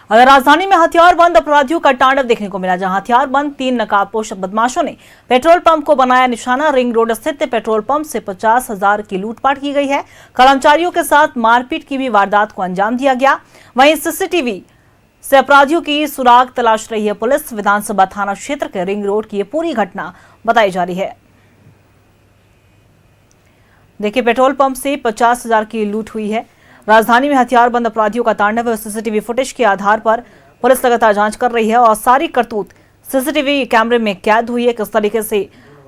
अगर राजधानी में हथियारबंद अपराधियों का तांडव देखने को मिला, जहां हथियारबंद 3 नकाबपोश बदमाशों ने पेट्रोल पंप को बनाया निशाना। रिंग रोड स्थित पेट्रोल पंप से 50,000 की लूटपाट की गई है। कर्मचारियों के साथ मारपीट की भी वारदात को अंजाम दिया गया। वहीं सीसीटीवी से अपराधियों की सुराग तलाश रही है पुलिस। विधानसभा थाना क्षेत्र के रिंग रोड की ये पूरी घटना बताई जा रही है। देखिए, पेट्रोल पंप से 50,000 की लूट हुई है। राजधानी में हथियारबंद अपराधियों का तांडव है। सीसीटीवी फुटेज के आधार पर पुलिस लगातार जांच कर रही है और सारी करतूत सीसीटीवी कैमरे में कैद हुई है। किस तरीके से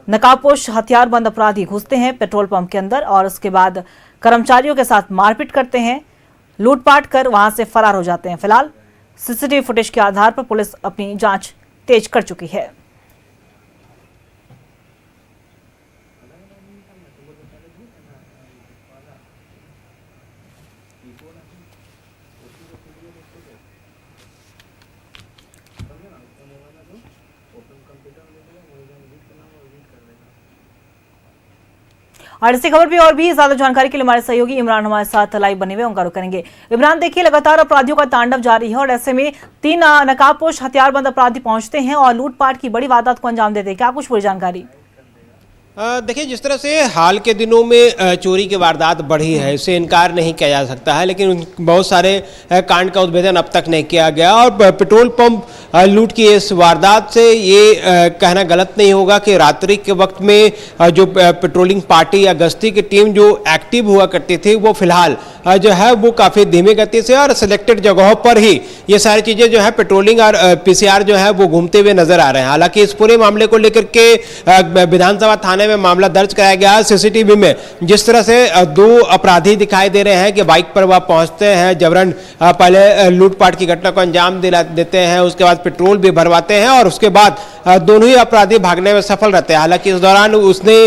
नकाबपोश हथियारबंद अपराधी घुसते हैं पेट्रोल पंप के अंदर और उसके बाद कर्मचारियों के साथ मारपीट करते हैं, लूटपाट कर वहां से फरार हो जाते हैं। फिलहाल सीसीटीवी फुटेज के आधार पर पुलिस अपनी जांच तेज कर चुकी है। और इसी खबर पे और भी ज्यादा जानकारी के लिए हमारे सहयोगी इमरान हमारे साथ लाइव बने हुए उनका रुख करेंगे। इमरान, देखिए, लगातार अपराधियों का तांडव जारी है और ऐसे में 3 नकाबपोश हथियारबंद अपराधी पहुंचते हैं और लूटपाट की बड़ी वारदात को अंजाम देते हैं। क्या कुछ पूरी जानकारी? देखिए, जिस तरह से हाल के दिनों में चोरी की वारदात बढ़ी है, इससे इनकार नहीं किया जा सकता है, लेकिन बहुत सारे कांड का उद्भेदन अब तक नहीं किया गया। और पेट्रोल पंप लूट की इस वारदात से ये कहना गलत नहीं होगा कि रात्रि के वक्त में जो पेट्रोलिंग पार्टी या गश्ती की टीम जो एक्टिव हुआ करती थी, वो फिलहाल जो है वो काफ़ी धीमी गति से और सिलेक्टेड जगहों पर ही ये सारी चीज़ें जो है पेट्रोलिंग और पीसीआर जो है वो घूमते हुए नजर आ रहे हैं। हालांकि इस पूरे मामले को लेकर के विधानसभा थाने में मामला दर्ज कराया गया। सीसीटीवी में जिस तरह से 2 अपराधी दिखाई दे रहे हैं कि बाइक पर वह पहुंचते हैं, जबरन पहले लूटपाट की घटना को अंजाम देते हैं, उसके बाद पेट्रोल भी भरवाते हैं और उसके बाद दोनों ही अपराधी भागने में सफल रहते हैं। हालांकि इस दौरान उसने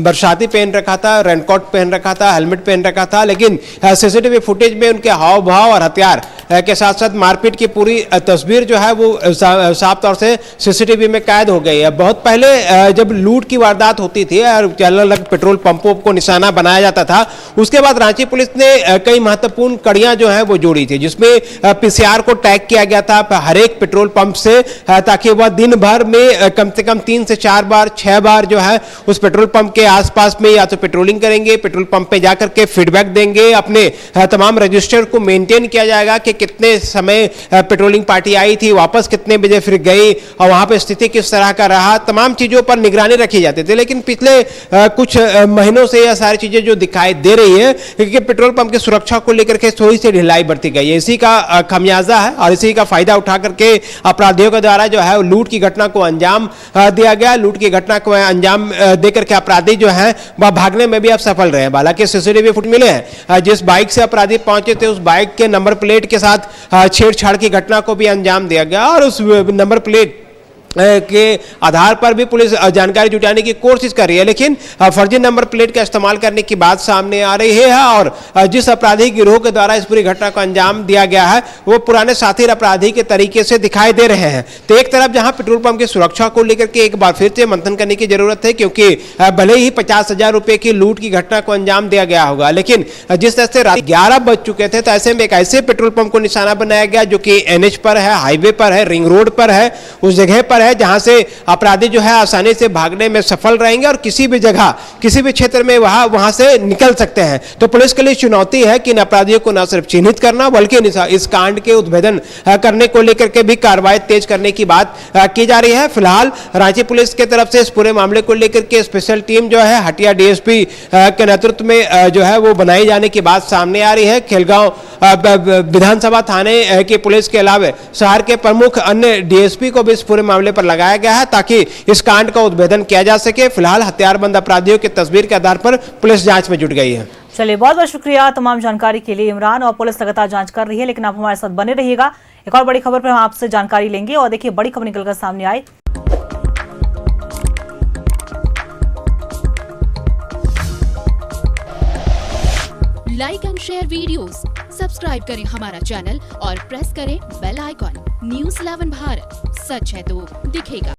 बरसाती पहन रखा था, रेनकोट पहन रखा था, हेलमेट पहन रखा था, लेकिन सीसीटीवी फुटेज में उनके हाव भाव और हथियार के साथ साथ मारपीट की पूरी तस्वीर जो है वो साफ तौर से सीसीटीवी में कैद हो गई है। बहुत पहले जब लूट की वारदात होती थी और अलग अलग पेट्रोल पंपों को निशाना बनाया जाता था, उसके बाद रांची पुलिस ने कई महत्वपूर्ण कड़ियां जो है वो जोड़ी थी, जिसमें पीसीआर को टैग किया गया था हर एक पेट्रोल पंप से, ताकि वह दिन भर में कम से कम 3 से 4 बार 6 बार जो है उस पेट्रोल पंप के आसपास में या तो पेट्रोलिंग करेंगे, पेट्रोल पंप पे जाकर के फीडबैक देंगे, अपने तमाम रजिस्टर को मेंटेन किया जाएगा कि कितने समय पेट्रोलिंग पार्टी आई थी, वापस कितने बजे फिर गई और वहां पे स्थिति किस तरह का रहा, तमाम चीजों पर निगरानी रखी जाती थी। लेकिन पिछले कुछ महीनों से यह सारी चीजें जो दिखाई दे रही है क्योंकि पेट्रोल पंप की सुरक्षा को लेकर के थोड़ी सी ढिलाई बरती गई है। इसी का खमियाजा है और इसी का फायदा उठा करके अपराधियों के द्वारा जो है लूट की घटना को अंजाम दिया गया। लूट की घटना को अंजाम देकर के अपराधी जो है वह भागने में भी अब सफल रहे हैं। हालांकि सीसीटीवी फुटेज मिले हैं, जिस बाइक से अपराधी पहुंचे थे उस बाइक के नंबर प्लेट के साथ छेड़छाड़ की घटना को भी अंजाम दिया गया और उस नंबर प्लेट के आधार पर भी पुलिस जानकारी जुटाने की कोशिश कर रही है, लेकिन फर्जी नंबर प्लेट का इस्तेमाल करने की बात सामने आ रही है। और जिस अपराधी गिरोह के द्वारा इस पूरी घटना को अंजाम दिया गया है वो पुराने साथी अपराधी के तरीके से दिखाई दे रहे हैं। तो एक तरफ जहां पेट्रोल पंप की सुरक्षा को लेकर के एक बार फिर से मंथन करने की जरूरत है, क्योंकि भले ही 50,000 रुपए की लूट की घटना को अंजाम दिया गया होगा, लेकिन जिस तरह से रात 11 बज चुके थे तो ऐसे में एक ऐसे पेट्रोल पंप को निशाना बनाया गया जो कि NH पर है, हाईवे पर है, रिंग रोड पर है, उस जगह पर है जहां से अपराधी जो है आसानी से भागने में सफल रहेंगे और किसी भी जगह किसी भी क्षेत्र में वहां से निकल सकते हैं। तो पुलिस के लिए चुनौती है कि इन अपराधियों को न सिर्फ चिन्हित करना बल्कि इस कांड के उद्भेदन करने को लेकर के भी कार्रवाई तेज करने की बात की जा रही है। फिलहाल रांची पुलिस की तरफ से इस पूरे मामले को लेकर के स्पेशल टीम जो है हटिया डीएसपी के नेतृत्व में जो है वो बनाई जाने की बात सामने आ रही है। खेलगांव विधानसभा थाने की पुलिस के अलावा शहर के प्रमुख अन्य डीएसपी को भी इस पूरे मामले पर लगाया गया है ताकि इस कांड का उद्भेदन किया जा सके। फिलहाल हथियारबंद अपराधियों की तस्वीर के आधार पर पुलिस जांच में जुट गई है। चलिए, बहुत बहुत शुक्रिया तमाम जानकारी के लिए इमरान। और पुलिस लगातार जांच कर रही है, लेकिन आप हमारे साथ बने रहिएगा। एक और बड़ी खबर पर हम आपसे जानकारी लेंगे और देखिए, बड़ी खबर निकलकर सामने आई। Like and share videos, subscribe करें हमारा चैनल और प्रेस करें बेल आइकॉन। News 11 भारत, सच है तो दिखेगा।